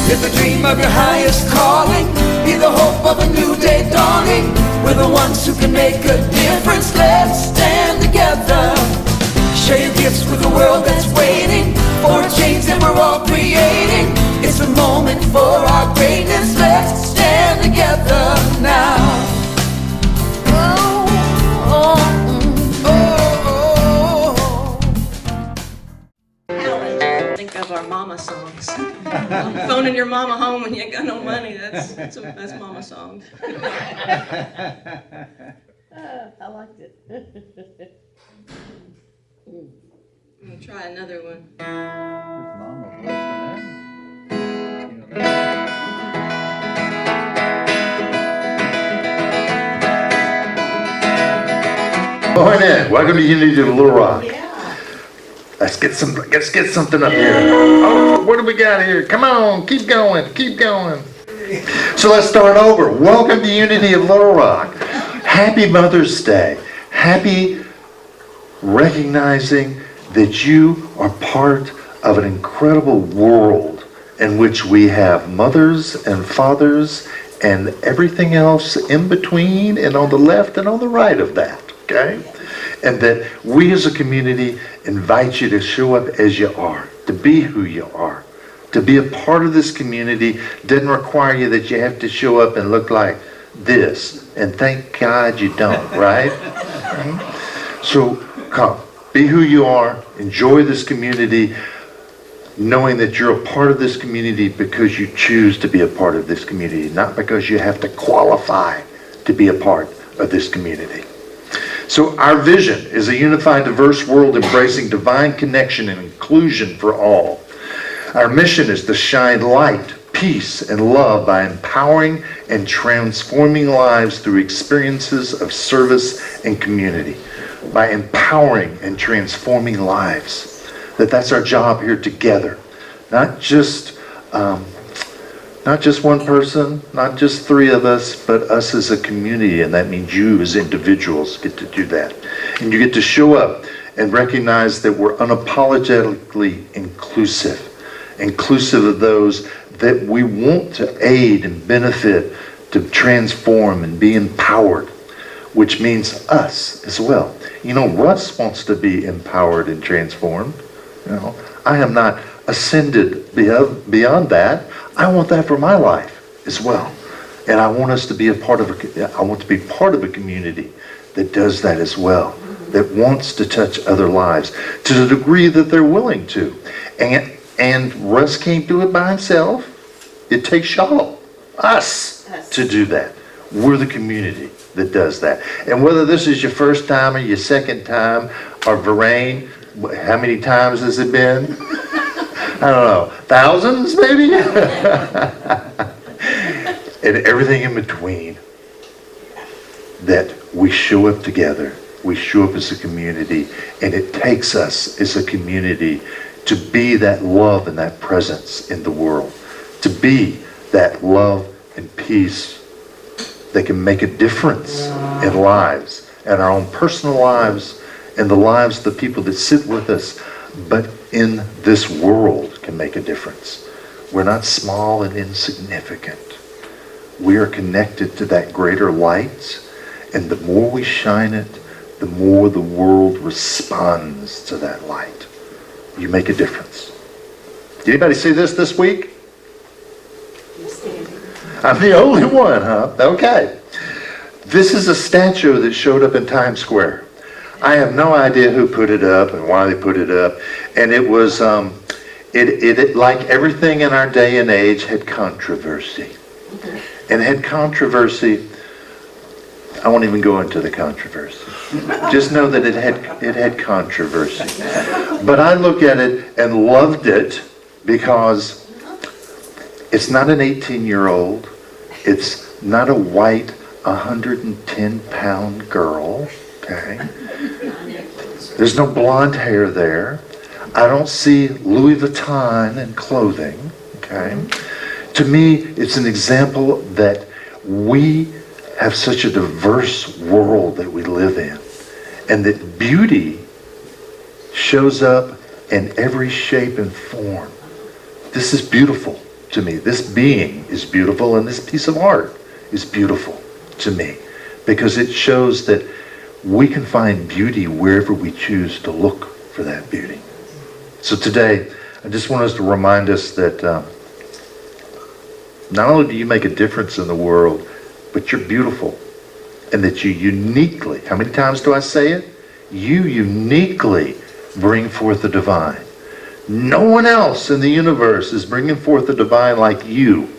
Live the dream of your highest calling. Be the hope of a new day dawning. We're the ones who can make a difference. Let's stand together. Share your gifts with the world that's waiting for a change that we're all creating. It's a moment for our greatness. Let's stand together now. Think of our mama songs. Phoning your mama home when you ain't got no money. That's mama songs. I liked it. I'm gonna try another one. Morning. Welcome to Unity of Little Rock. Yeah. Let's get something up here. Oh, what do we got here? Come on, keep going. So let's start over. Welcome to Unity of Little Rock. Happy Mother's Day. Happy recognizing that you are part of an incredible world in which we have mothers and fathers and everything else in between and on the left and on the right of that, okay? And that we as a community invite you to show up as you are, to be who you are. To be a part of this community doesn't require you that you have to show up and look like this. And thank God you don't, right? So come, be who you are, enjoy this community, knowing that you're a part of this community because you choose to be a part of this community, not because you have to qualify to be a part of this community. So our vision is a unified, diverse world embracing divine connection and inclusion for all. Our mission is to shine light, peace, and love by empowering and transforming lives through experiences of service and community. By empowering and transforming lives. That's our job here together. Not just one person, not just three of us, but us as a community, and that means you as individuals get to do that. And you get to show up and recognize that we're unapologetically inclusive of those that we want to aid and benefit, to transform and be empowered, which means us as well. You know, Russ wants to be empowered and transformed. You know, I am not ascended beyond that. I want that for my life as well. And I want us to be part of a community that does that as well, that wants to touch other lives to the degree that they're willing to. And Russ can't do it by himself. It takes y'all, us, to do that. We're the community that does that. And whether this is your first time or your second time, or Verrain, how many times has it been? I don't know, thousands maybe? And everything in between, that we show up together, we show up as a community, and it takes us as a community to be that love and that presence in the world, to be that love and peace that can make a difference in lives, and our own personal lives, and the lives of the people that sit with us, but in this world can make a difference. We're not small and insignificant. We are connected to that greater light, and the more we shine it, the more the world responds to that light. You make a difference. Did anybody see this week? I'm the only one, huh? Okay. This is a statue that showed up in Times Square. I have no idea who put it up and why they put it up. And it was, it like everything in our day and age, had controversy. And had controversy, I won't even go into the controversy. Just know that it had controversy. But I look at it and loved it because it's not an 18-year-old. It's not a white 110-pound girl, okay? There's no blonde hair there. I don't see Louis Vuitton in clothing, okay? To me, it's an example that we have such a diverse world that we live in, and that beauty shows up in every shape and form. This is beautiful to me. This being is beautiful, and this piece of art is beautiful to me because it shows that we can find beauty wherever we choose to look for that beauty. So today, I just want us to remind us that not only do you make a difference in the world, but you're beautiful. And that you uniquely, how many times do I say it? You uniquely bring forth the divine. No one else in the universe is bringing forth the divine like you.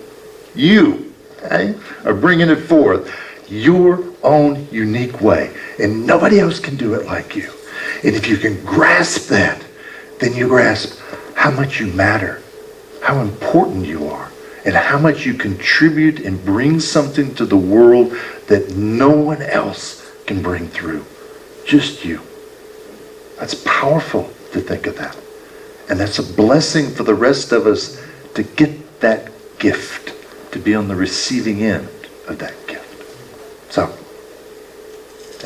You, okay, are bringing it forth your own unique way. And nobody else can do it like you. And if you can grasp that, then you grasp how much you matter, how important you are, and how much you contribute and bring something to the world that no one else can bring through. Just you. That's powerful to think of that. And that's a blessing for the rest of us to get that gift, to be on the receiving end of that gift. So,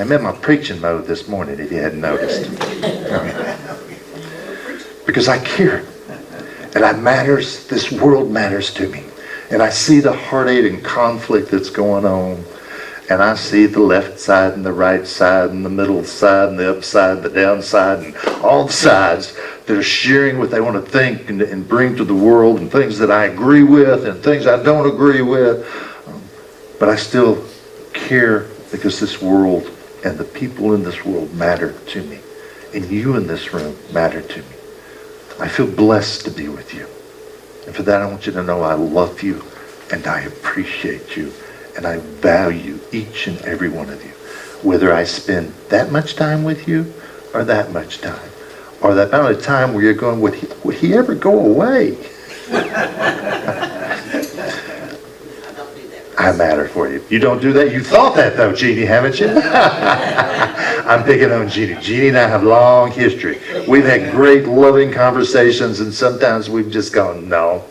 I'm in my preaching mode this morning, if you hadn't noticed. Because I care. And I matters, this world matters to me. And I see the heartache and conflict that's going on. And I see the left side and the right side and the middle side and the upside and the downside and all the sides that are sharing what they want to think and bring to the world, and things that I agree with and things I don't agree with. But I still care because this world and the people in this world matter to me. And you in this room matter to me. I feel blessed to be with you. And for that, I want you to know I love you and I appreciate you and I value each and every one of you. Whether I spend that much time with you or that much time, or that amount of time where you're going, would he ever go away? I matter for you. You don't do that? You thought that though, Jeannie, haven't you? I'm picking on Jeannie. Jeannie and I have long history. We've had great loving conversations, and sometimes we've just gone, no.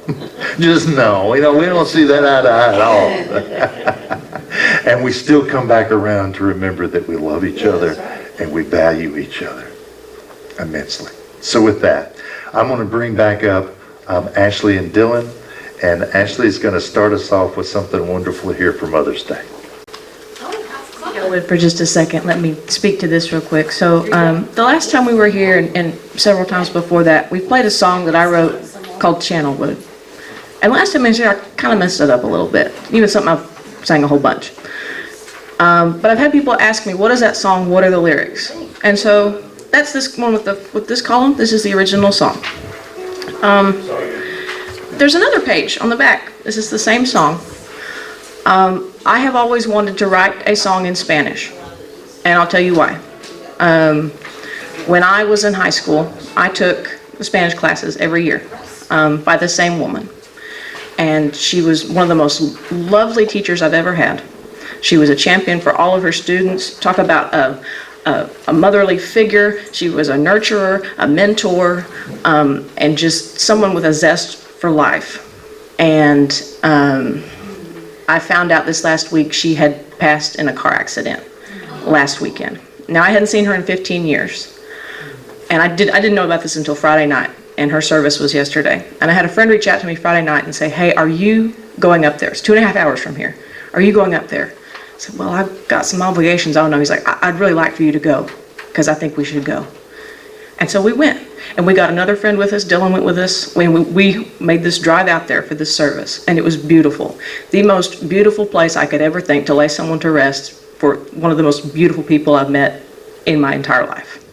Just no. We don't see that eye to eye at all. And we still come back around to remember that we love each other and we value each other immensely. So with that, I'm going to bring back up Ashley and Dylan. And Ashley's going to start us off with something wonderful here for Mother's Day. I would for just a second, let me speak to this real quick. So the last time we were here, and several times before that, we played a song that I wrote called Channelwood. And last time I was here, I kind of messed it up a little bit. Even something I sang a whole bunch. But I've had people ask me, what is that song? What are the lyrics? And so that's this one with this column. This is the original song. There's another page on the back. This is the same song. I have always wanted to write a song in Spanish, and I'll tell you why. When I was in high school, I took Spanish classes every year by the same woman, and she was one of the most lovely teachers I've ever had. She was a champion for all of her students. Talk about a motherly figure. She was a nurturer, a mentor, and just someone with a zest for life. And I found out this last week she had passed in a car accident last weekend. Now, I hadn't seen her in 15 years. And I didn't know about this until Friday night, and her service was yesterday. And I had a friend reach out to me Friday night and say, hey, are you going up there? It's 2.5 hours from here. Are you going up there? I said, well, I've got some obligations. I don't know. He's like, I'd really like for you to go because I think we should go. And so we went. And we got another friend with us. Dylan went with us. We made this drive out there for this service. And it was beautiful. The most beautiful place I could ever think to lay someone to rest for one of the most beautiful people I've met in my entire life.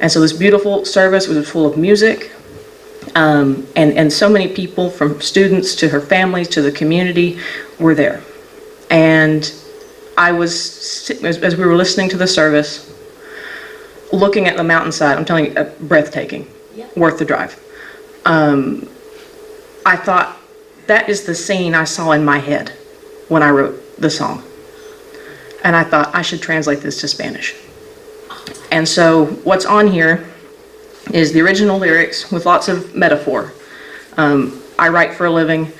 And so this beautiful service was full of music. And so many people, from students to her families to the community, were there. And I was, as we were listening to the service, looking at the mountainside, I'm telling you, breathtaking, worth the drive. I thought, that is the scene I saw in my head when I wrote the song. And I thought, I should translate this to Spanish. And so what's on here is the original lyrics with lots of metaphor. I write for a living.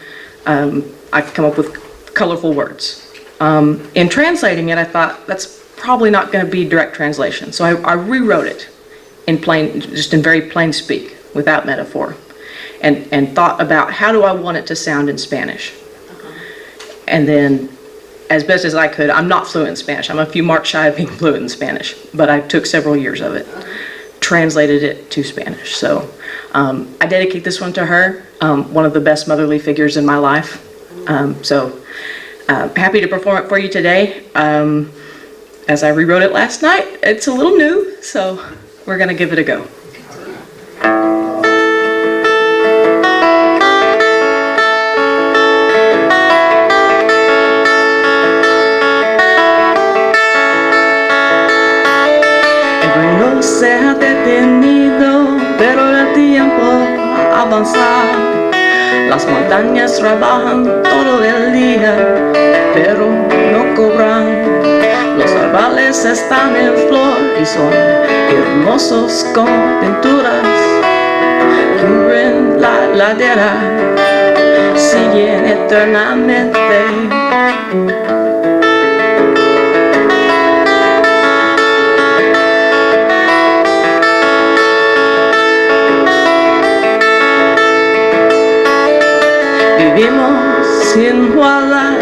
I come up with colorful words. In translating it, I thought, that's probably not going to be direct translation. So I rewrote it in plain, just in very plain speak, without metaphor. and thought about how do I want it to sound in Spanish. And then, as best as I could, I'm not fluent in Spanish. I'm a few marks shy of being fluent in Spanish, but I took several years of it, translated it to Spanish. So I dedicate this one to her, one of the best motherly figures in my life. Happy to perform it for you today. As I rewrote it last night, it's a little new, so we're gonna give it a go. Se ha detenido, pero el tiempo ha avanzado. Las montañas trabajan todo el día, pero no cobran. Los árboles están en flor y son hermosos con pinturas. Cubren la ladera, siguen eternamente. Vivimos sin igualdad,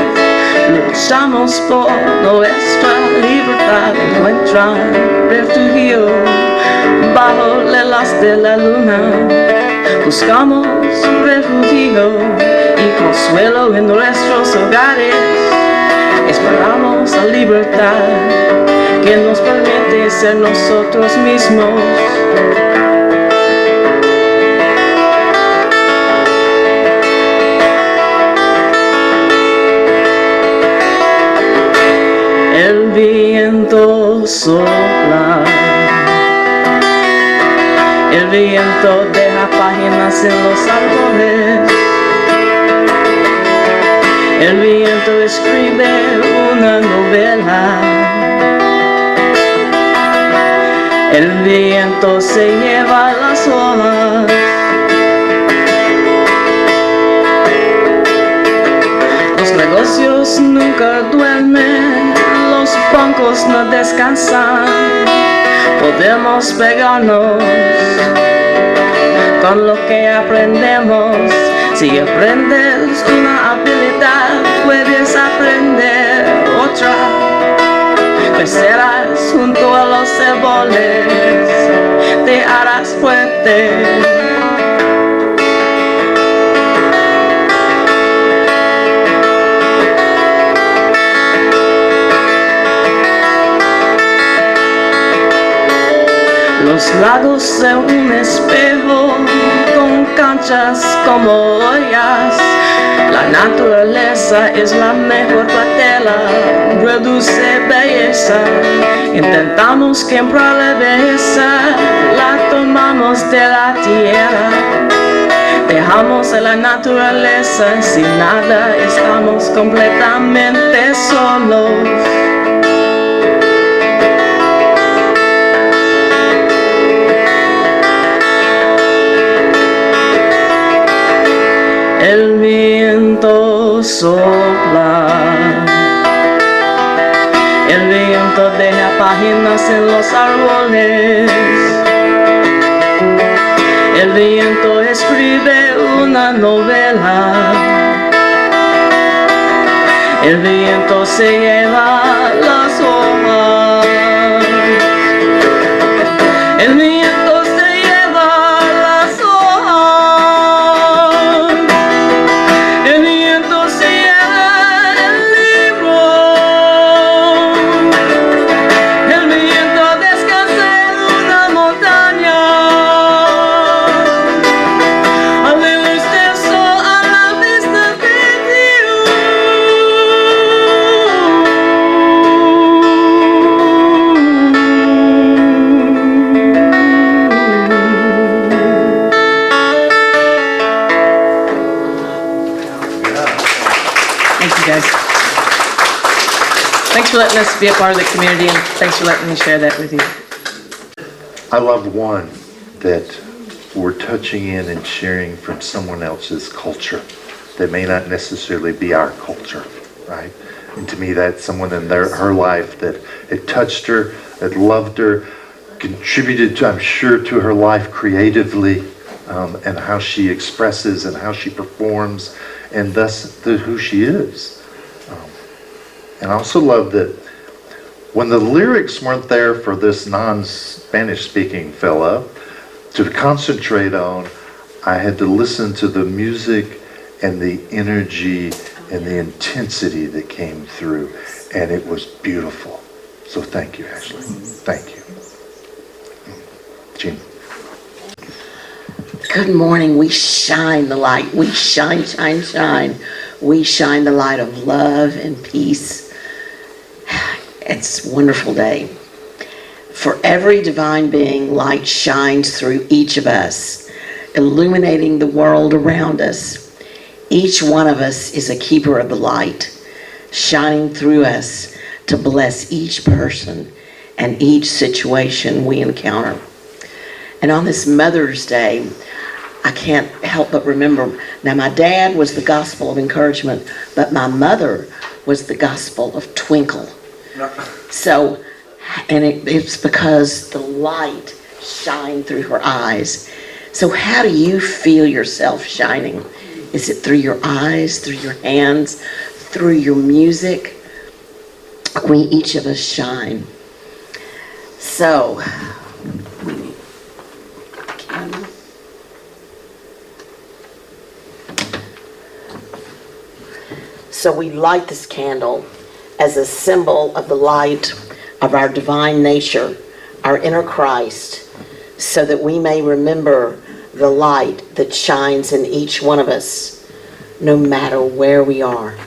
luchamos por nuestra libertad, encuentran refugio bajo el haz de la luna. Buscamos refugio y consuelo en nuestros hogares, esperamos la libertad que nos permite ser nosotros mismos. El viento sopla, el viento deja páginas en los árboles, el viento escribe una novela, el viento se lleva las hojas. Los negocios nunca duermen, los bancos no descansan, podemos pegarnos con lo que aprendemos. Si aprendes una habilidad, puedes aprender otra. Crecerás junto a los árboles, te harás fuerte. Los lagos son un espejo con canchas como ollas. La naturaleza es la mejor patela, produce belleza. Intentamos comprar la belleza, la tomamos de la tierra. Dejamos a la naturaleza sin nada, estamos completamente solos. El viento sopla, el viento deja páginas en los árboles, el viento escribe una novela, el viento se lleva las hojas, el viento se lleva las hojas. El viento se lleva el libro, el viento descansa en una montaña, a la luz del sol, a la vista de Thank you guys. Thanks for letting us be a part of the community, and thanks for letting me share that with you. I love one that we're touching in and sharing from someone else's culture that may not necessarily be our culture, right? And to me, that's someone in her life that it touched her, it loved her, contributed, I'm sure, to her life creatively, and how she expresses and how she performs, and thus who she is. And I also love that when the lyrics weren't there for this non-Spanish speaking fella to concentrate on, I had to listen to the music and the energy and the intensity that came through, and it was beautiful. So thank you, Ashley. Thank you. Jean. Good morning. We shine the light. We shine, shine, shine. We shine the light of love and peace. It's a wonderful day. For every divine being, light shines through each of us, illuminating the world around us. Each one of us is a keeper of the light, shining through us to bless each person and each situation we encounter. And on this Mother's Day, I can't help but remember, now my dad was the gospel of encouragement, but my mother was the gospel of twinkle. So, and it's because the light shined through her eyes. So how do you feel yourself shining? Is it through your eyes, through your hands, through your music? We, each of us, shine. So, we light this candle as a symbol of the light of our divine nature, our inner Christ, so that we may remember the light that shines in each one of us, no matter where we are.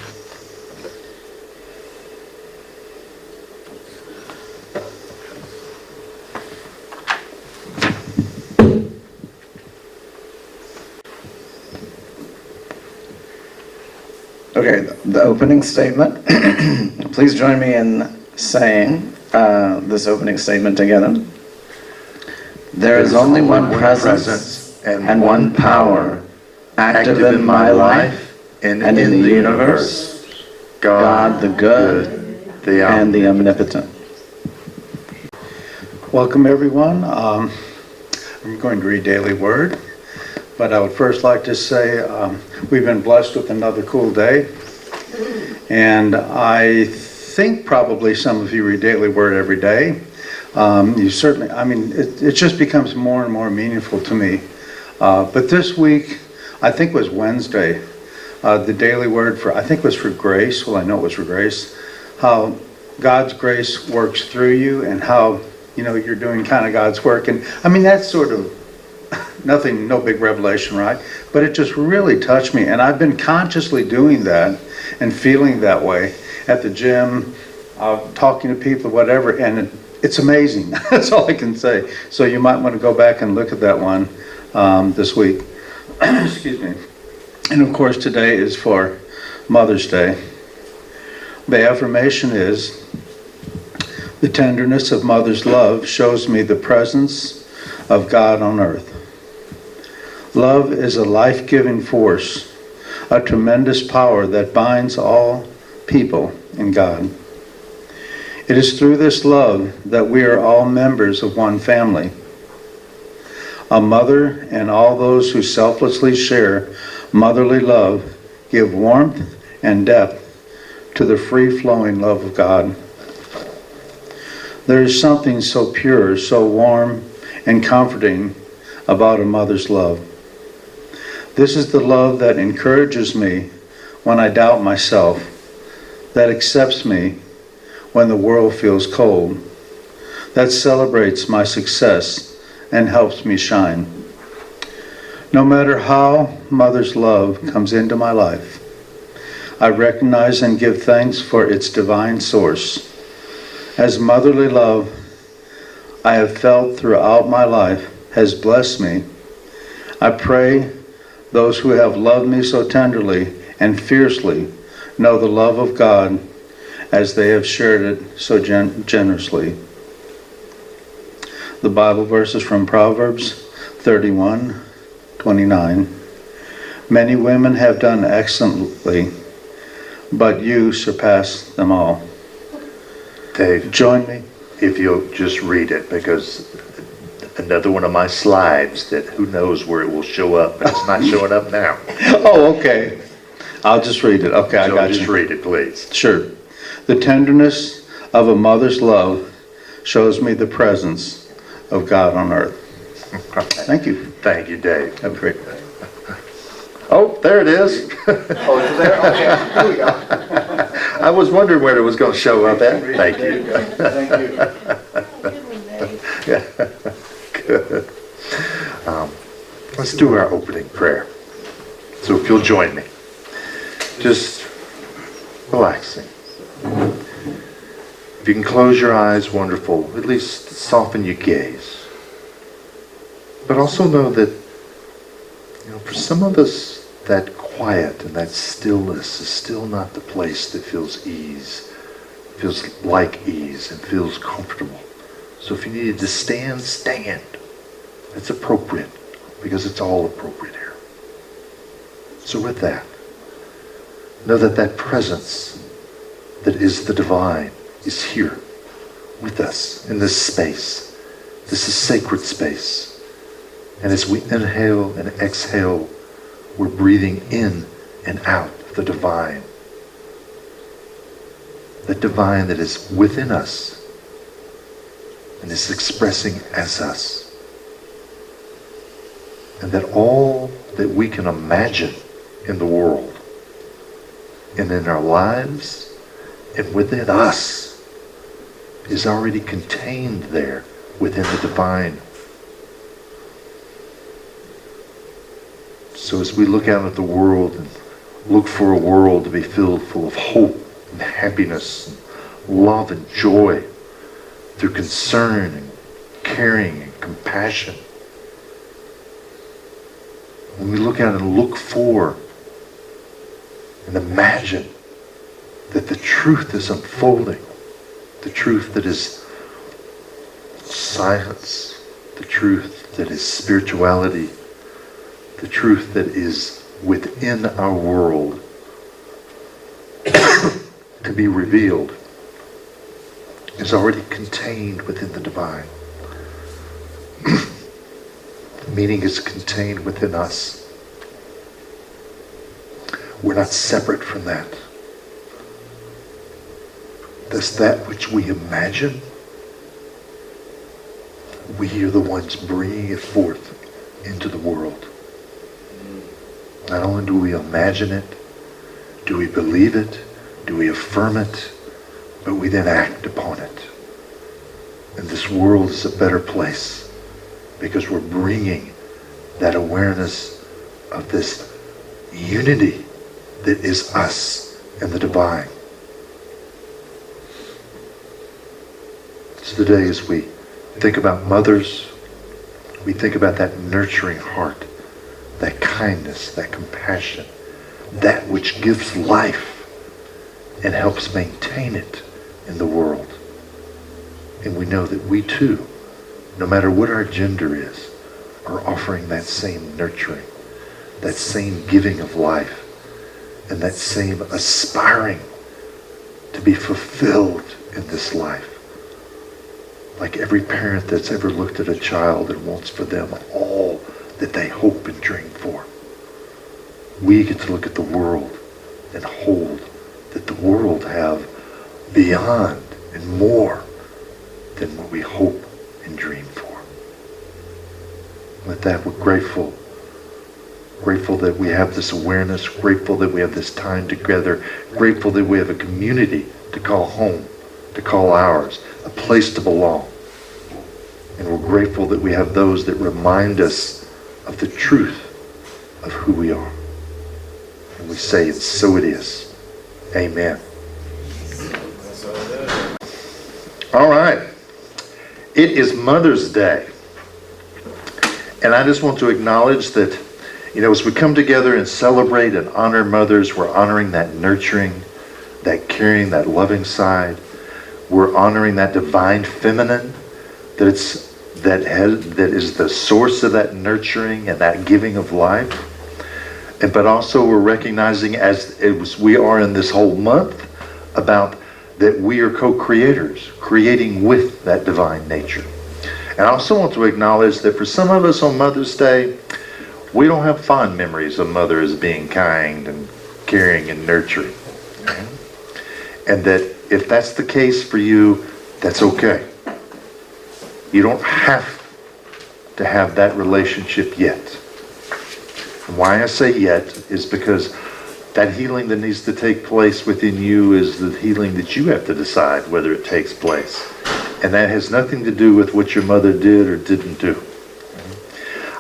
Okay, the opening statement. Please join me in saying this opening statement together. There is only one presence and one power active in my life and in the universe, God the good and the omnipotent. Welcome everyone. I'm going to read Daily Word, but I would first like to say we've been blessed with another cool day, and I think probably some of you read Daily Word every day. You certainly, it just becomes more and more meaningful to me. But this week, I think it was Wednesday, the Daily Word I think it was for grace. Well, I know it was for grace. How God's grace works through you, and how, you're doing kind of God's work. And that's sort of nothing, no big revelation, right? But it just really touched me. And I've been consciously doing that and feeling that way at the gym, talking to people, whatever. And it's amazing. That's all I can say. So you might want to go back and look at that one this week. Excuse me. And of course, today is for Mother's Day. The affirmation is, the tenderness of mother's love shows me the presence of God on earth. Love is a life-giving force, a tremendous power that binds all people in God. It is through this love that we are all members of one family. A mother and all those who selflessly share motherly love give warmth and depth to the free-flowing love of God. There is something so pure, so warm and comforting about a mother's love. This is the love that encourages me when I doubt myself, that accepts me when the world feels cold, that celebrates my success and helps me shine. No matter how mother's love comes into my life, I recognize and give thanks for its divine source. As motherly love I have felt throughout my life has blessed me, I pray those who have loved me so tenderly and fiercely know the love of God as they have shared it so generously. The Bible verse is from Proverbs 31:29. Many women have done excellently, but you surpass them all. Dave, Join me. if you'll just read it, because another one of my slides that who knows where it will show up, but it's not showing up now. Oh, okay. I'll just read it. Okay, I So got just you. read it, please. Sure. The tenderness of a mother's love shows me the presence of God on earth. Thank you. Thank you, Dave. Have a great day. Oh, there it is. Oh, is there? Okay, here we go. I was wondering where it was going to show up at. Thank you. Thank you. Good. Let's do our opening prayer. So if you'll join me, just relaxing. If you can close your eyes, wonderful. At least soften your gaze. But also know that, for some of us, that quiet and that stillness is still not the place that feels ease, feels like ease, and feels comfortable. So if you needed to stand, stand. It's appropriate, because it's all appropriate here. So with that, know that that presence that is the divine is here with us in this space. This is sacred space. And as we inhale and exhale, we're breathing in and out the divine. The divine that is within us and is expressing as us. And that all that we can imagine in the world and in our lives and within us is already contained there within the divine. So as we look out at the world and look for a world to be filled full of hope and happiness and love and joy through concern and caring and compassion, when we look out and look for and imagine that the truth is unfolding, the truth that is science, the truth that is spirituality, the truth that is within our world to be revealed is already contained within the divine. Meaning is contained within us. We're not separate from that. Thus that which we imagine, we are the ones bringing it forth into the world. Not only do we imagine it, do we believe it, do we affirm it, but we then act upon it. And this world is a better place because we're bringing that awareness of this unity that is us and the divine. So today as we think about mothers, we think about that nurturing heart, that kindness, that compassion, that which gives life and helps maintain it in the world. And we know that we too, no matter what our gender is, are offering that same nurturing, that same giving of life, and that same aspiring to be fulfilled in this life. Like every parent that's ever looked at a child and wants for them all that they hope and dream for. We get to look at the world and hold that the world have beyond and more than what we hope and dream for. With that, we're grateful. Grateful that we have this awareness, grateful that we have this time together, grateful that we have a community to call home, to call ours, a place to belong. And we're grateful that we have those that remind us of the truth of who we are. And we say, and so it is. Amen. All right. It is Mother's Day. And I just want to acknowledge that, as we come together and celebrate and honor mothers, we're honoring that nurturing, that caring, that loving side. We're honoring that divine feminine that is the source of that nurturing and that giving of life. But also we're recognizing, as we are in this whole month, about that we are co-creators, creating with that divine nature. And I also want to acknowledge that for some of us on Mother's Day, we don't have fond memories of Mother as being kind and caring and nurturing. And that if that's the case for you, that's okay. You don't have to have that relationship yet. And why I say yet is because that healing that needs to take place within you is the healing that you have to decide whether it takes place. And that has nothing to do with what your mother did or didn't do.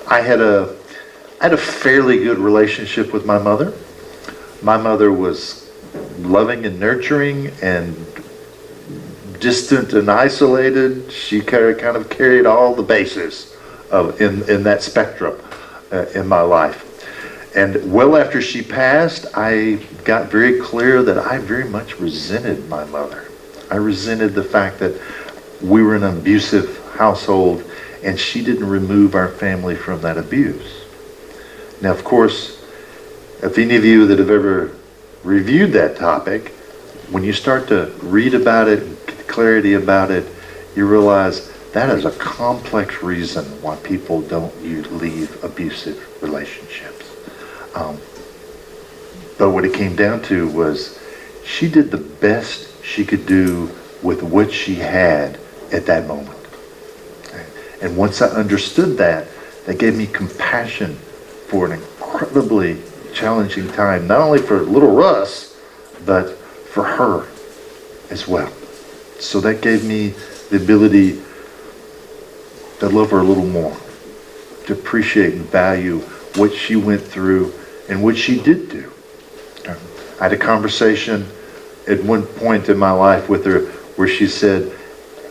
I had a fairly good relationship with my mother. My mother was loving and nurturing and distant and isolated. She kind of carried all the bases in that spectrum in my life. And well after she passed, I got very clear that I very much resented my mother. I resented the fact that we were in an abusive household and she didn't remove our family from that abuse. Now, of course, if any of you that have ever reviewed that topic, when you start to read about it and get clarity about it, you realize that is a complex reason why people don't leave abusive relationships. But what it came down to was she did the best she could do with what she had at that moment. And once I understood that, that gave me compassion for an incredibly challenging time, not only for little Russ, but for her as well. So that gave me the ability to love her a little more, to appreciate and value what she went through and what she did do. I had a conversation at one point in my life with her where she said,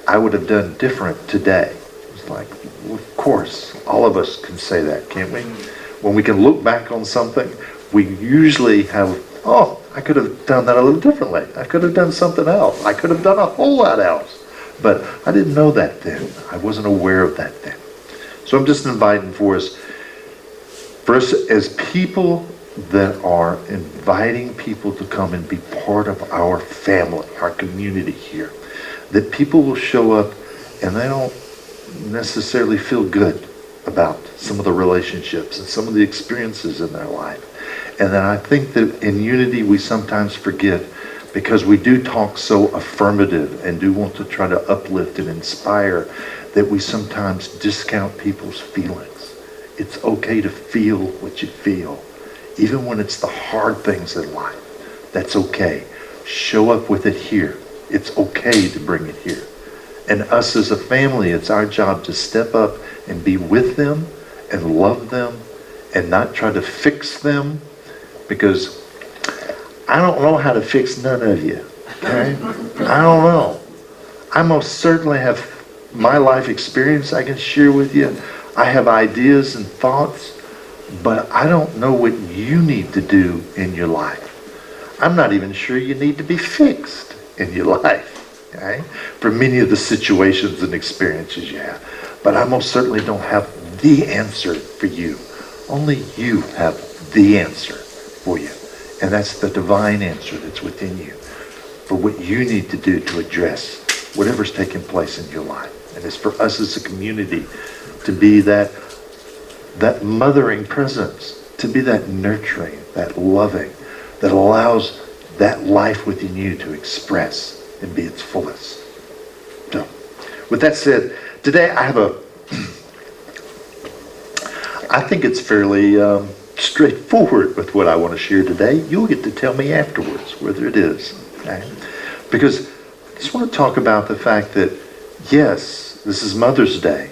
I would have done different today. It's like, well, of course, all of us can say that, can't we? When we can look back on something, we usually have, oh, I could have done that a little differently. I could have done something else. I could have done a whole lot else. But I didn't know that then. I wasn't aware of that then. So I'm just inviting for us as people that are inviting people to come and be part of our family, our community here, that people will show up and they don't necessarily feel good about some of the relationships and some of the experiences in their life. And then I think that in unity we sometimes forget, because we do talk so affirmative and do want to try to uplift and inspire, that we sometimes discount people's feelings. It's okay to feel what you feel, even when it's the hard things in life. That's okay. Show up with it here. It's okay to bring it here. And us as a family, it's our job to step up and be with them and love them and not try to fix them, because I don't know how to fix none of you, okay? I don't know. I most certainly have my life experience I can share with you. I have ideas and thoughts, but I don't know what you need to do in your life. I'm not even sure you need to be fixed in your life, okay? For many of the situations and experiences you have. But I most certainly don't have the answer for you. Only you have the answer for you. And that's the divine answer that's within you for what you need to do to address whatever's taking place in your life. And it's for us as a community to be that mothering presence, to be that nurturing, that loving, that allows that life within you to express and be its fullest. So, with that said, today I have I think it's fairly straightforward with what I want to share today. You'll get to tell me afterwards whether it is, okay? Because I just want to talk about the fact that, yes, this is Mother's Day,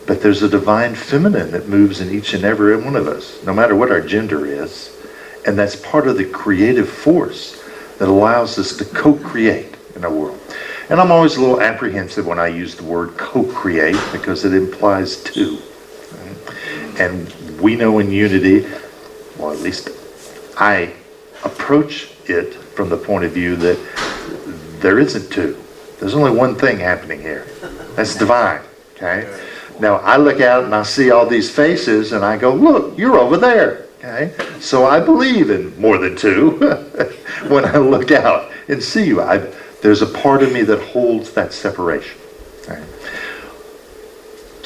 but there's a divine feminine that moves in each and every one of us, no matter what our gender is. And that's part of the creative force that allows us to co-create in our world. And I'm always a little apprehensive when I use the word co-create, because it implies two. And we know in unity, well, at least I approach it from the point of view that there isn't two. There's only one thing happening here. That's divine, okay? Now, I look out and I see all these faces and I go, look, you're over there, okay? So I believe in more than two when I look out and see you. There's a part of me that holds that separation, okay?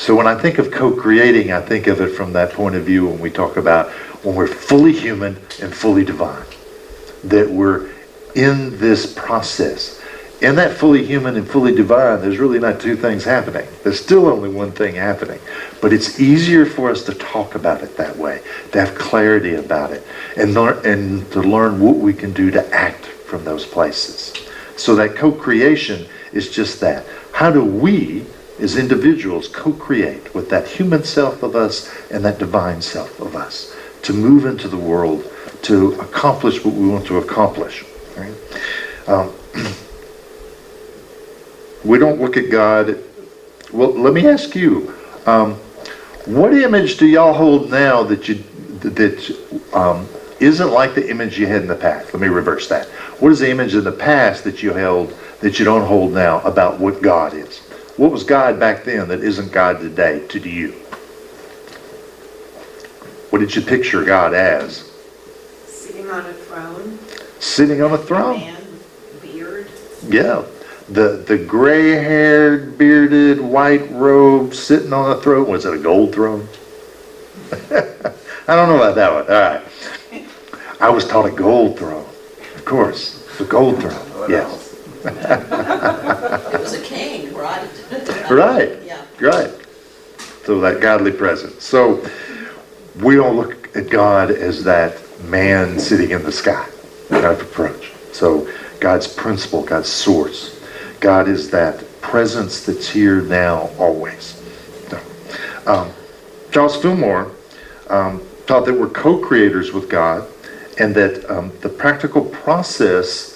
So when I think of co-creating, I think of it from that point of view when we talk about when we're fully human and fully divine, that we're in this process. In that fully human and fully divine, there's really not two things happening. There's still only one thing happening. But it's easier for us to talk about it that way, to have clarity about it, and to learn what we can do to act from those places. So that co-creation is just that. How do we, as individuals, co-create with that human self of us and that divine self of us to move into the world to accomplish what we want to accomplish? Right? We don't look at God. Well, let me ask you, what image do y'all hold now that isn't like the image you had in the past? Let me reverse that. What is the image in the past that you held that you don't hold now about what God is? What was God back then that isn't God today to you? What did you picture God as? Sitting on a throne, Sitting on a throne. man, beard. Yeah. The gray-haired, bearded, white robe sitting on a throne. Was it a gold throne? I don't know about that one. All right. I was taught a gold throne. Of course. The gold throne. Yes. It was a king, right? Right. Yeah. Right. So that godly presence. So we don't look at God as that man sitting in the sky kind of approach. So God's principle, God's source. God is that presence that's here now, always. Charles Fillmore taught that we're co-creators with God, and that the practical process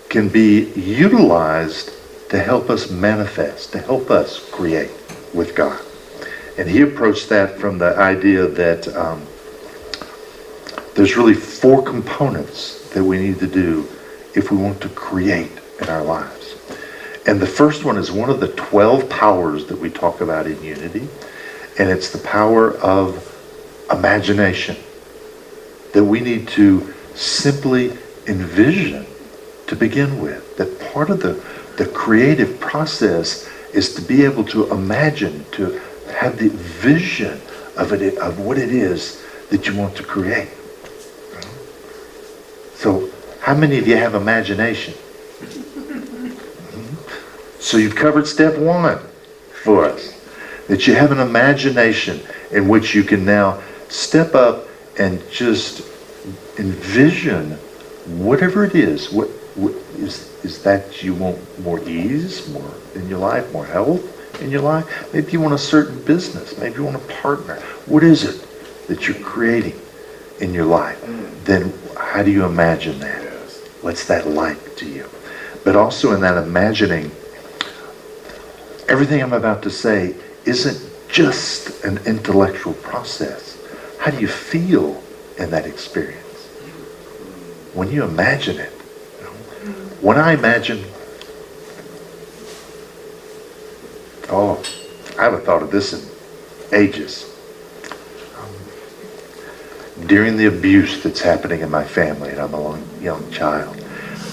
can be utilized to help us manifest, to help us create with God. And he approached that from the idea that there's really 4 components that we need to do if we want to create in our lives. And the first one is one of the 12 powers that we talk about in unity, and it's the power of imagination, that we need to simply envision to begin with. That part of the creative process is to be able to imagine, to have the vision of it, of what it is that you want to create. So how many of you have imagination? So you've covered step 1 for us, that you have an imagination in which you can now step up and just envision whatever it is. What is that you want? More ease, more in your life, more health in your life? Maybe you want a certain business. Maybe you want a partner. What is it that you're creating in your life? Then how do you imagine that? What's that like to you? But also in that imagining, everything I'm about to say isn't just an intellectual process. How do you feel in that experience? When you imagine it. When I imagine, I haven't thought of this in ages. During the abuse that's happening in my family, and I'm a young child,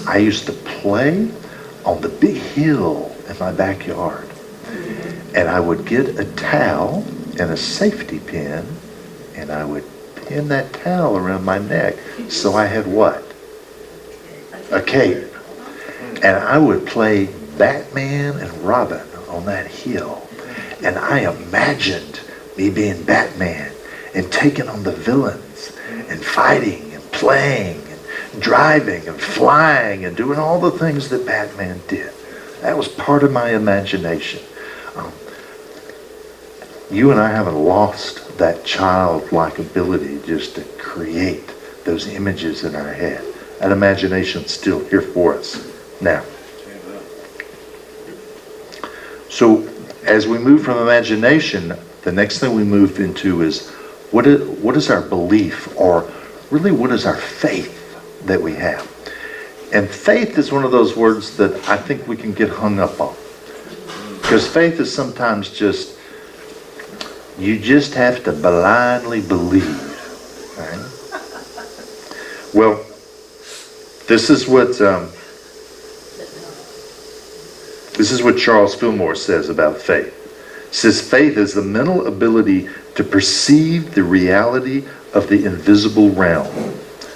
I used to play on the big hill in my backyard. And I would get a towel and a safety pin, and I would pin that towel around my neck so I had what? A cape. And I would play Batman and Robin on that hill. And I imagined me being Batman and taking on the villains and fighting and playing and driving and flying and doing all the things that Batman did. That was part of my imagination. You and I haven't lost that childlike ability just to create those images in our head. That imagination's still here for us now. So as we move from imagination, the next thing we move into is what is our belief, or really what is our faith that we have? And faith is one of those words that I think we can get hung up on. Because faith is sometimes just, you just have to blindly believe. Right? Well, this is what Charles Fillmore says about faith. It says faith is the mental ability to perceive the reality of the invisible realm.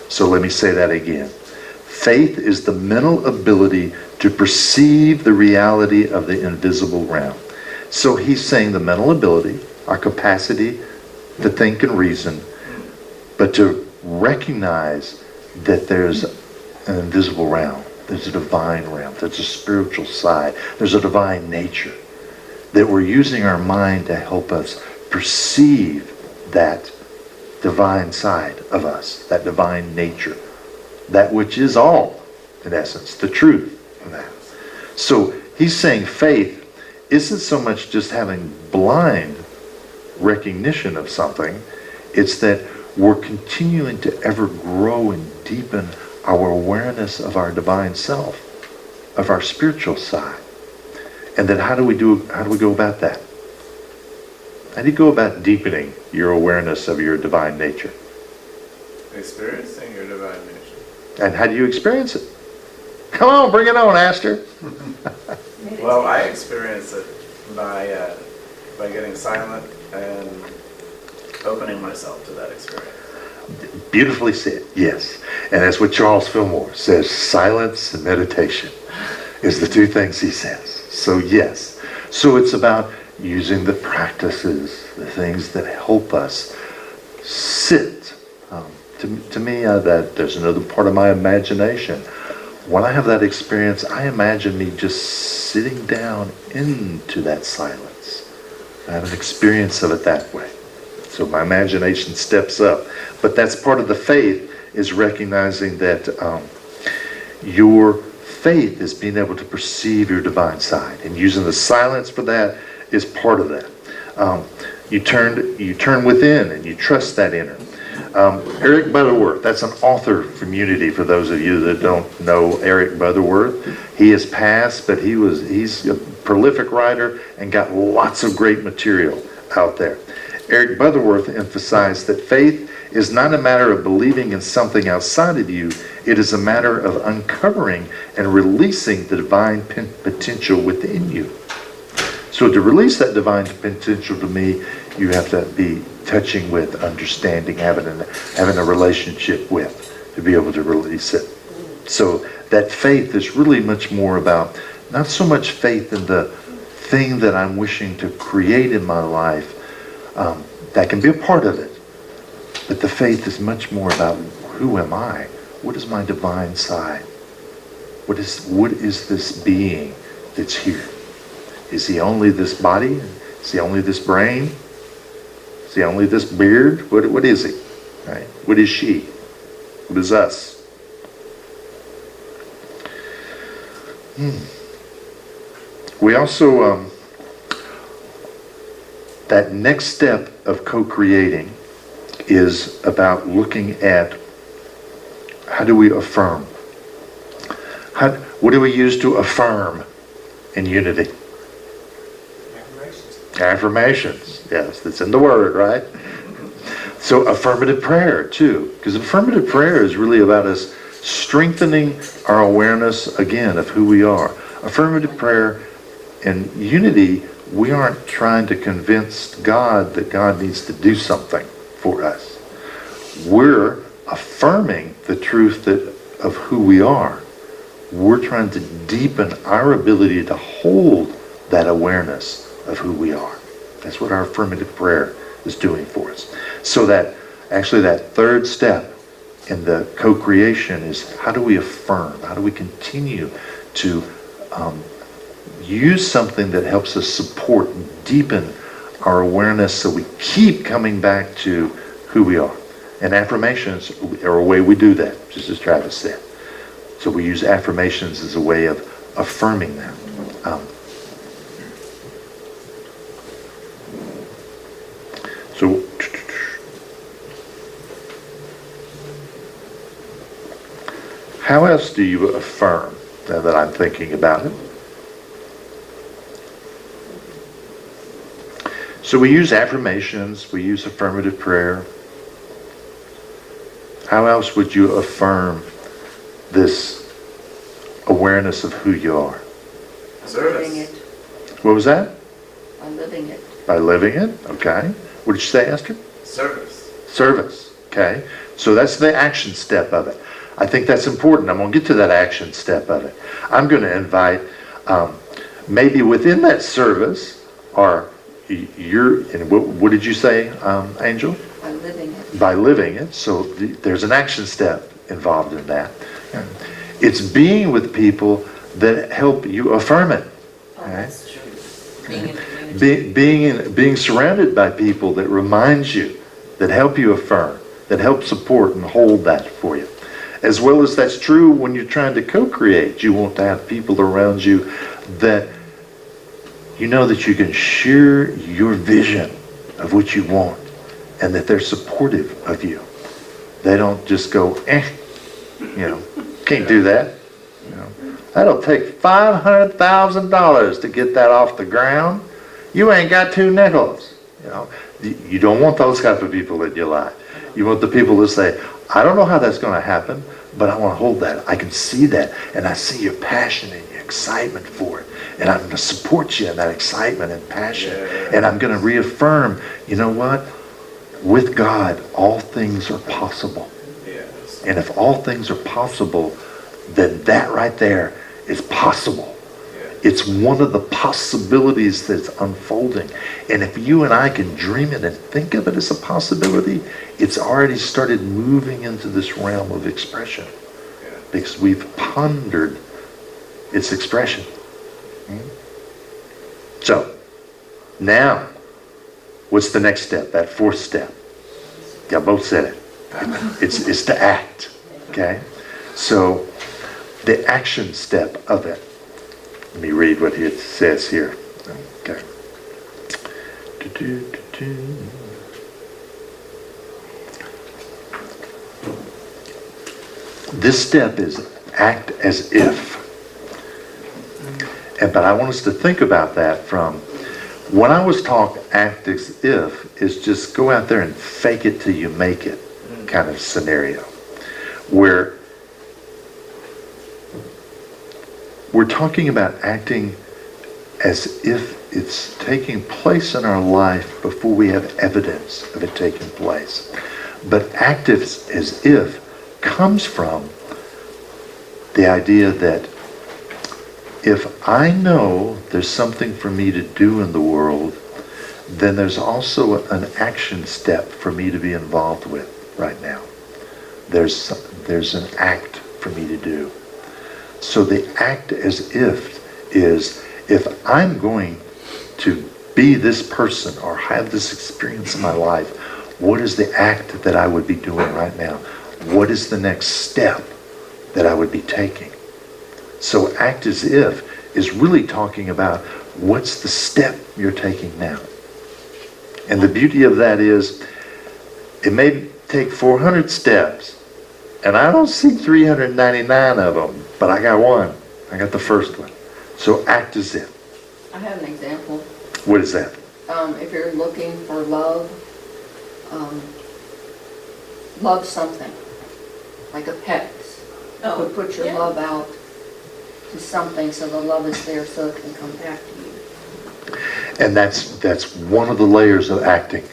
So let me say that again. Faith is the mental ability to perceive the reality of the invisible realm. So he's saying the mental ability, our capacity to think and reason, but to recognize that there's an invisible realm, there's a divine realm, there's a spiritual side, there's a divine nature, that we're using our mind to help us perceive that divine side of us, that divine nature, that which is all, in essence, the truth of that. So he's saying faith isn't so much just having blind recognition of something, it's that we're continuing to ever grow and deepen our awareness of our divine self, of our spiritual side. And then how do we go about that? How do you go about deepening your awareness of your divine nature? Experiencing your divine nature. And how do you experience it? Come on, bring it on, Aster. Well, I experience it by getting silent and opening myself to that experience. Beautifully said, yes. And that's what Charles Fillmore says, silence and meditation is the two things he says. So yes. So it's about using the practices, the things that help us sit. To me, that there's another part of my imagination. When I have that experience, I imagine me just sitting down into that silence. I have an experience of it that way. So my imagination steps up. But that's part of the faith, is recognizing that your faith is being able to perceive your divine side. And using the silence for that is part of that. You turn within and you trust that inner. Eric Butterworth, that's an author from Unity, for those of you that don't know Eric Butterworth. He has passed, but he's a prolific writer and got lots of great material out there. Eric Butterworth emphasized that faith is not a matter of believing in something outside of you, it is a matter of uncovering and releasing the divine potential within you. So to release that divine potential, to me, you have to be touching with, understanding, having a relationship with, to be able to release it. So that faith is really much more about, not so much faith in the thing that I'm wishing to create in my life. That can be a part of it. But the faith is much more about, who am I? What is my divine side? What is this being that's here? Is he only this body? Is he only this brain? Is he only this beard? What is he? Right? What is she? What is us? We also, that next step of co-creating is about looking at, how do we affirm? What do we use to affirm in unity? Affirmations. Yes, that's in the word, right? So affirmative prayer too, because affirmative prayer is really about us strengthening our awareness again of who we are. Affirmative prayer in unity, we aren't trying to convince God that God needs to do something for us. We're affirming the truth of who we are. We're trying to deepen our ability to hold that awareness of who we are. That's what our affirmative prayer is doing for us. So that actually that third step in the co-creation is, how do we affirm? How do we continue to use something that helps us support and deepen our awareness, so we keep coming back to who we are? And affirmations are a way we do that, just as Travis said. So we use affirmations as a way of affirming that. So how else do you affirm, now that I'm thinking about it? So we use affirmations, we use affirmative prayer. How else would you affirm this awareness of who you are? Service. What was that? By living it. By living it, okay. What did you say, Esther? Service. Service, okay? So that's the action step of it. I think that's important. I'm going to get to that action step of it. I'm going to invite, maybe within that service, or and what did you say, Angel? By living it. By living it. So there's an action step involved in that. It's being with people that help you affirm it. Oh, Okay? that's true. Being in community. Being surrounded by people that remind you, that help you affirm, that help support and hold that for you. As well as that's true when you're trying to co-create. You want to have people around you that you know that you can share your vision of what you want and that they're supportive of you. They don't just go, can't do that. That'll take $500,000 to get that off the ground. You ain't got 2 nickels. You don't want those type of people in your life. You want the people to say, I don't know how that's going to happen, but I want to hold that. I can see that, and I see your passion and your excitement for it. And I'm going to support you in that excitement and passion. And I'm going to reaffirm, you know what? With God, all things are possible. Yes. And if all things are possible, then that right there is possible. It's one of the possibilities that's unfolding. And if you and I can dream it and think of it as a possibility, it's already started moving into this realm of expression. Because we've pondered its expression. So, now, what's the next step? That 4th step. Y'all both said it. It's to act. Okay? So, the action step of it. Let me read what it says here. Okay. This step is act as if. But I want us to think about that from, when I was taught act as if, is just go out there and fake it till you make it kind of scenario. Where we're talking about acting as if it's taking place in our life before we have evidence of it taking place. But act as if comes from the idea that if I know there's something for me to do in the world, then there's also an action step for me to be involved with right now. There's an act for me to do. So the act as if is, if I'm going to be this person or have this experience in my life, what is the act that I would be doing right now? What is the next step that I would be taking? So act as if is really talking about what's the step you're taking now. And the beauty of that is, it may take 400 steps, and I don't see 399 of them, but I got one. I got the first one. So act as if. I have an example. What is that? If you're looking for love, love something, like a pet. Oh, But put your yeah. love out to something so the love is there so it can come back to you. And that's one of the layers of acting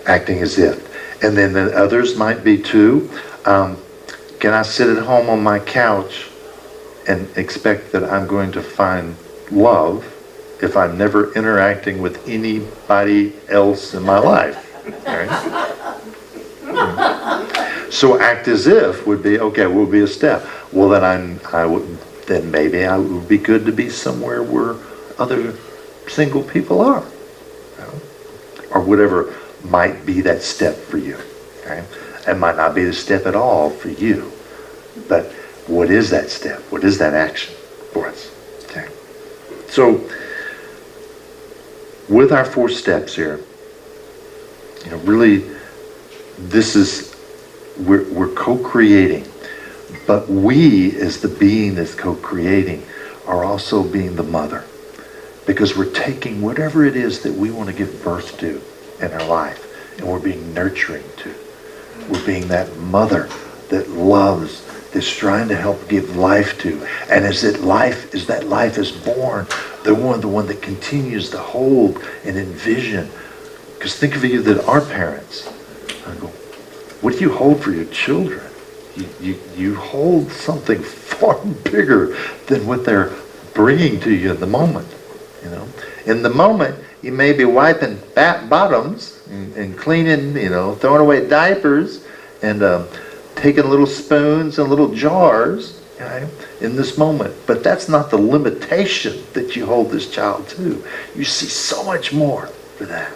as if. And then the others might be too, can I sit at home on my couch and expect that I'm going to find love if I'm never interacting with anybody else in my life? Right? So act as if would be, okay, will be a step. Well, then maybe I would be good to be somewhere where other single people are, or whatever might be that step for you. Okay? It might not be the step at all for you, but what is that step? What is that action for us? Okay. So with our 4 steps here, really, this is we're co-creating, but we as the being that's co-creating are also being the mother, because we're taking whatever it is that we want to give birth to in our life, and we're being nurturing to. We're being that mother that loves, that's trying to help give life to. And as that life is born, the one that continues to hold and envision. Because think of you that are parents. I go, what do you hold for your children? You hold something far bigger than what they're bringing to you in the moment. You know, in the moment you may be wiping bottoms and cleaning, throwing away diapers and taking little spoons and little jars, in this moment. But that's not the limitation that you hold this child to. You see so much more for that.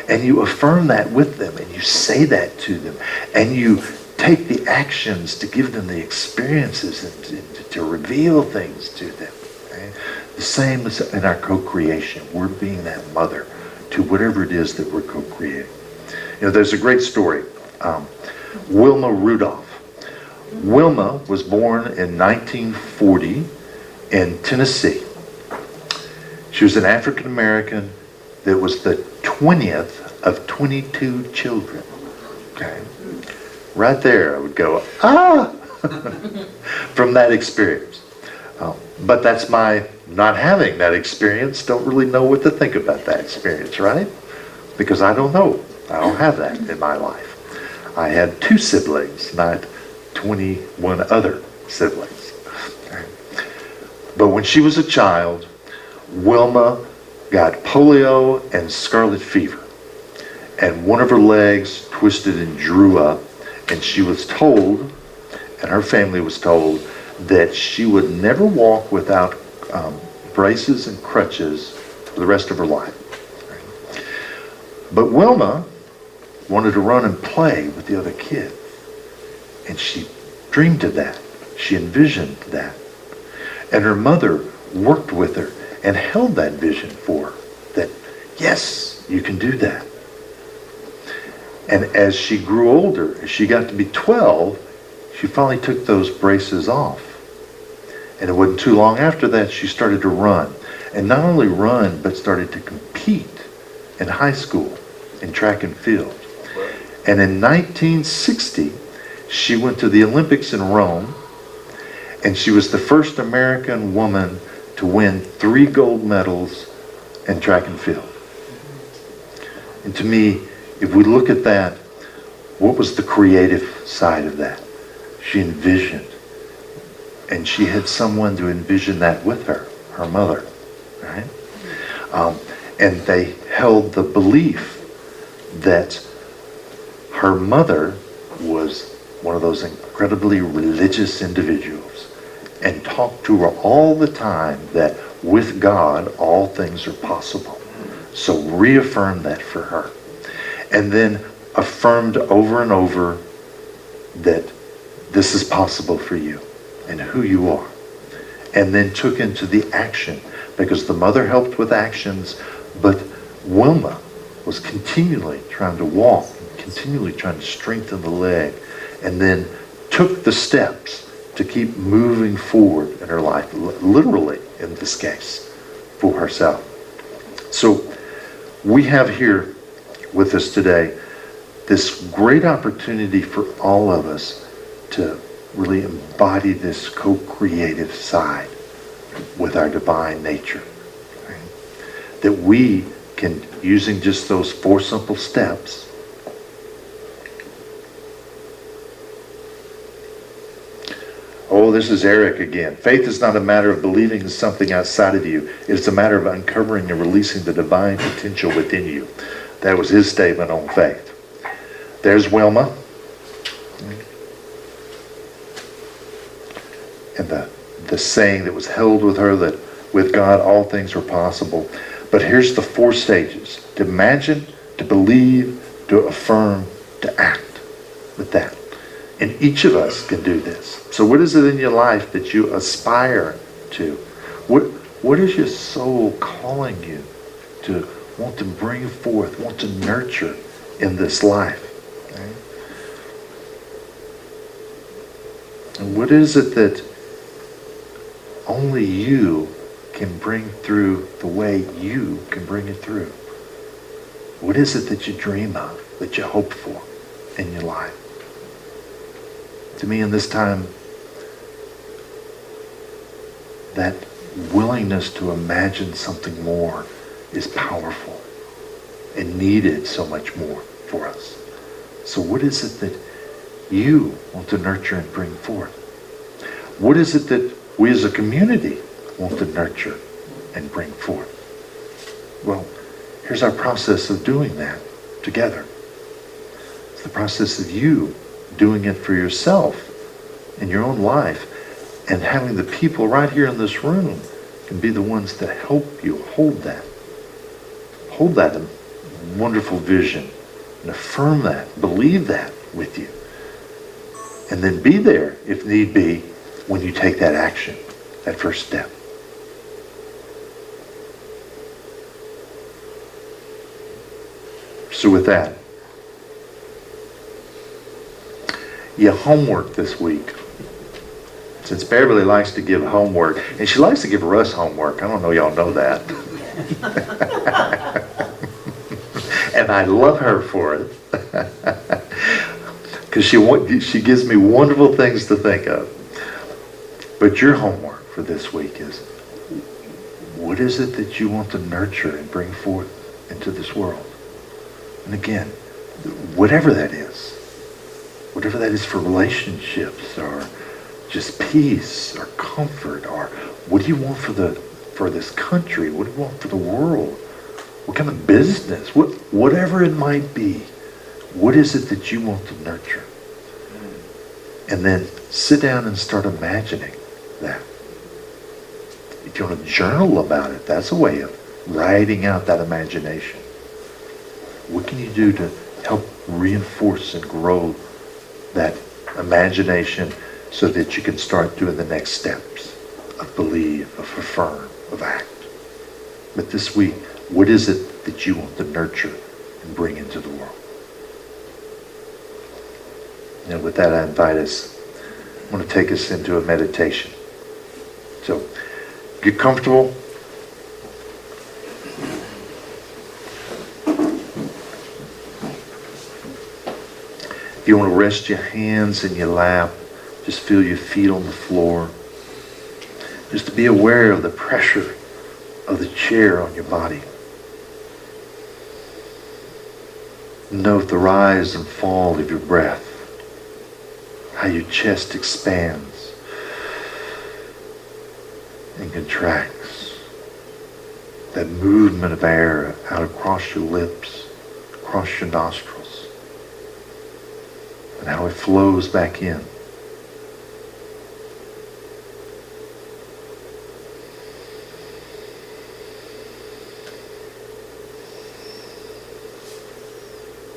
And you affirm that with them, and you say that to them, and you take the actions to give them the experiences and to reveal things to them. Okay? The same as in our co-creation. We're being that mother to whatever it is that we're co-creating. There's a great story. Wilma Rudolph. Wilma was born in 1940 in Tennessee. She was an African American that was the 20th of 22 children. Okay? Right there I would go, from that experience. But that's my not having that experience, don't really know what to think about that experience, right? Because I don't know. I don't have that in my life. I had 2 siblings, not 21 other siblings. Okay. But when she was a child, Wilma got polio and scarlet fever. And one of her legs twisted and drew up. And she was told, and her family was told, that she would never walk without braces and crutches for the rest of her life. But Wilma wanted to run and play with the other kids. And she dreamed of that. She envisioned that. And her mother worked with her and held that vision for her. That, yes, you can do that. And as she grew older, as she got to be 12, she finally took those braces off. And it wasn't too long after that she started to run. And not only run, but started to compete in high school in track and field. And in 1960, she went to the Olympics in Rome, and she was the first American woman to win 3 gold medals in track and field. And to me, if we look at that, what was the creative side of that? She envisioned. And she had someone to envision that with her, her mother, right? And they held the belief that her mother was one of those incredibly religious individuals and talked to her all the time that with God, all things are possible. So reaffirmed that for her. And then affirmed over and over that this is possible for you and who you are. And then took into the action, because the mother helped with actions, but Wilma was continually trying to walk, continually trying to strengthen the leg, and then took the steps to keep moving forward in her life, literally in this case, for herself. So we have here with us today this great opportunity for all of us to really embody this co-creative side with our divine nature. Right? That we can, using just those 4 simple steps, oh, this is Eric again. Faith is not a matter of believing in something outside of you. It is a matter of uncovering and releasing the divine potential within you. That was his statement on faith. There's Wilma. And the saying that was held with her, that with God all things are possible. But here's the 4 stages. To imagine, to believe, to affirm, to act with that. And each of us can do this. So what is it in your life that you aspire to? What is your soul calling you to want to bring forth, want to nurture in this life? Okay? And what is it that only you can bring through the way you can bring it through? What is it that you dream of, that you hope for in your life? To me in this time, that willingness to imagine something more is powerful and needed so much more for us. So what is it that you want to nurture and bring forth? What is it that we as a community want to nurture and bring forth? Well, here's our process of doing that together. It's the process of you doing it for yourself in your own life, and having the people right here in this room can be the ones that help you hold that wonderful vision and affirm that, believe that with you. And then be there, if need be, when you take that action, that first step. So with that, homework this week. Since Beverly likes to give homework, and she likes to give Russ homework. I don't know y'all know that. And I love her for it. Because she gives me wonderful things to think of. But your homework for this week is, what is it that you want to nurture and bring forth into this world? And again, whatever that is for relationships, or just peace, or comfort, or what do you want for this country? What do you want for the world? What kind of business? Whatever it might be, what is it that you want to nurture? And then sit down and start imagining that. If you want to journal about it, that's a way of writing out that imagination. What can you do to help reinforce and grow that imagination so that you can start doing the next steps of believe, of affirm, of act? But this week, what is it that you want to nurture and bring into the world? And with that, I invite us, I want to take us into a meditation. So, get comfortable. If you want to rest your hands in your lap, just feel your feet on the floor. Just to be aware of the pressure of the chair on your body. Note the rise and fall of your breath. How your chest expands and contracts. That movement of air out across your lips, across your nostrils. And how it flows back in.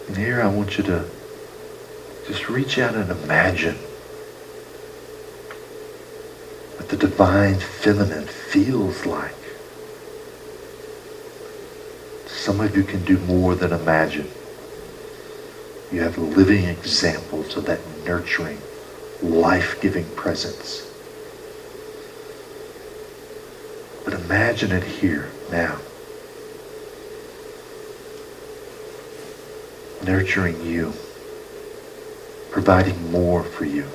And here I want you to just reach out and imagine what the divine feminine feels like. Some of you can do more than imagine. You have living examples of that nurturing, life-giving presence. But imagine it here, now. Nurturing you. Providing more for you.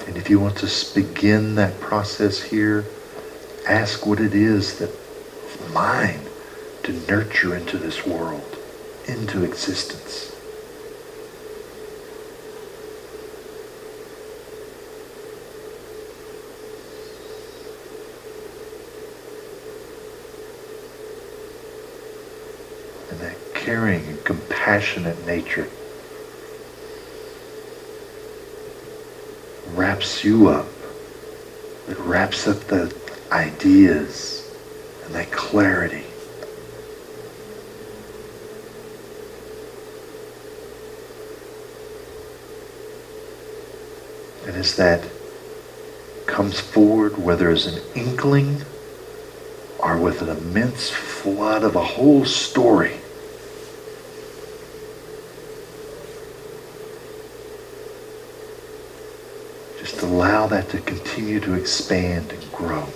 And if you want to begin that process here, ask what it is that is mine to nurture into this world, into existence. And that caring and compassionate nature wraps you up. It wraps up the ideas and that clarity. And as that comes forward, whether as an inkling or with an immense flood of a whole story, just allow that to continue to expand and grow.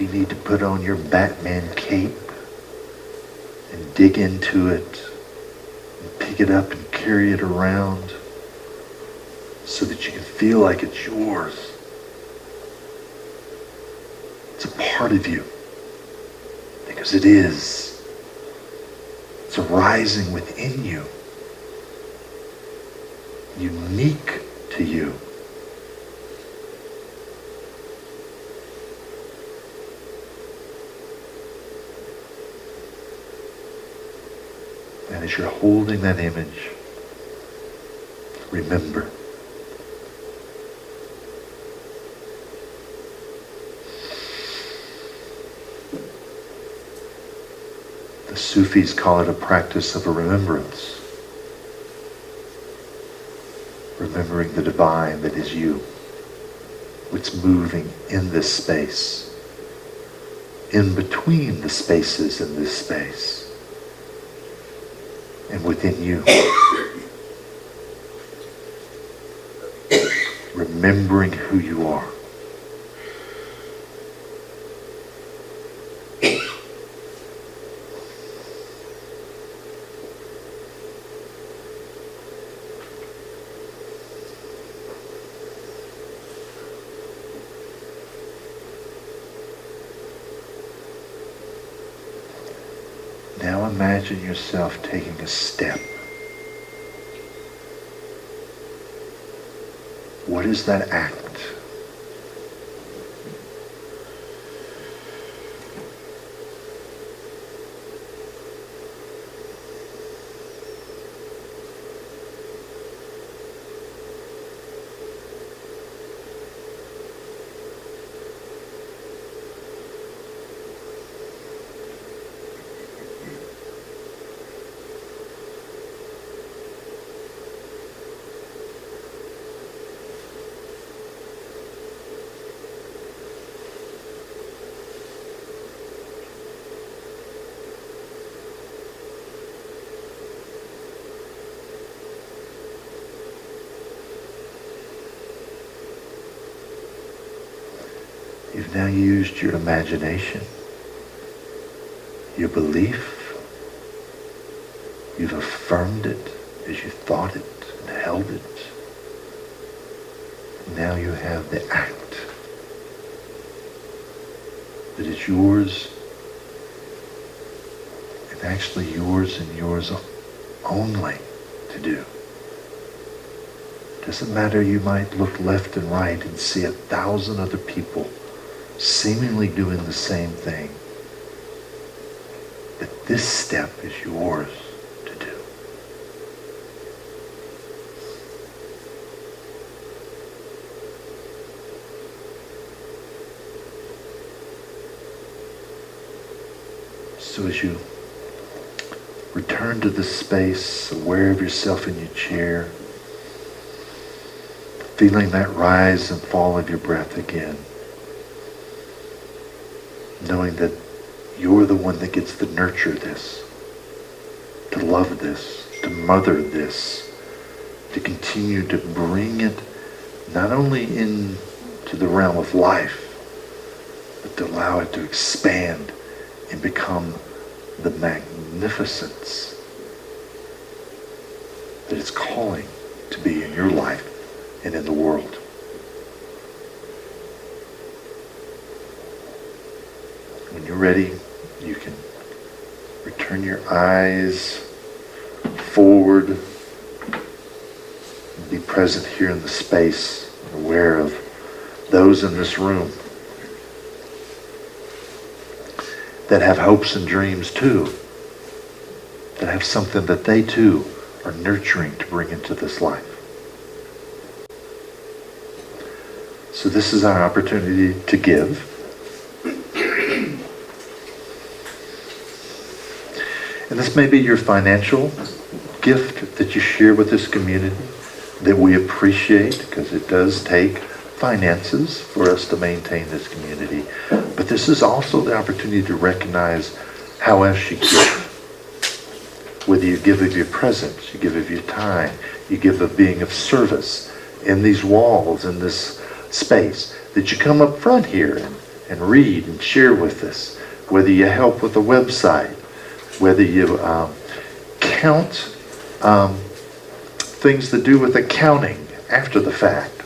you need to put on your Batman cape and dig into it and pick it up and carry it around so that you can feel like it's yours. It's a part of you, because it is. It's arising within you, unique to you. And as you're holding that image, remember, the Sufis call it a practice of a remembrance. Remembering the divine that is you, what's moving in this space, in between the spaces in this space, and within you. Remembering who you are. Now imagine yourself taking a step. What is that act? You've now used your imagination, your belief. You've affirmed it as you thought it and held it. Now you have the act that is yours, and actually yours and yours only to do. Doesn't matter, you might look left and right and see 1,000 other people seemingly doing the same thing. But this step is yours to do. So as you return to the space, aware of yourself in your chair, feeling that rise and fall of your breath again, knowing that you're the one that gets to nurture this, to love this, to mother this, to continue to bring it not only into the realm of life, but to allow it to expand and become the magnificence that it's calling to be in your life and in the world. When you're ready, you can return your eyes forward and be present here in the space, aware of those in this room that have hopes and dreams too, that have something that they too are nurturing to bring into this life. So this is our opportunity to give. And this may be your financial gift that you share with this community that we appreciate, because it does take finances for us to maintain this community. But this is also the opportunity to recognize how else you give. Whether you give of your presence, you give of your time, you give of being of service in these walls, in this space, that you come up front here and read and share with us, whether you help with the website, whether you count things to do with accounting after the fact,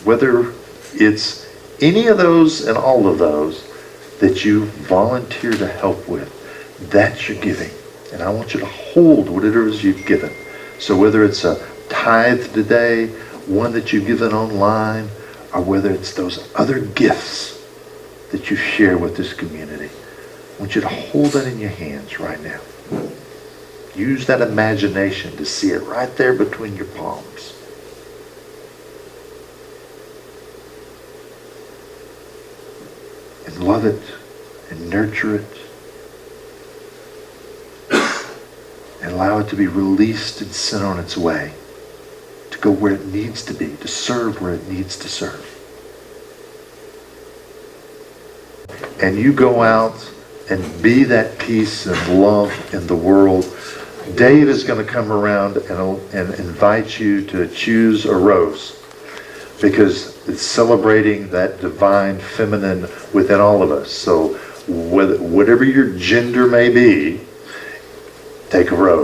whether it's any of those and all of those that you volunteer to help with, that's your giving. And I want you to hold whatever it is you've given. So whether it's a tithe today, one that you've given online, or whether it's those other gifts that you share with this community, I want you to hold that in your hands right now. Use that imagination to see it right there between your palms. And love it and nurture it and allow it to be released and sent on its way to go where it needs to be, to serve where it needs to serve. And you go out and be that peace and love in the world. Dave is going to come around and invite you to choose a rose, because it's celebrating that divine feminine within all of us. So whatever your gender may be, take a rose.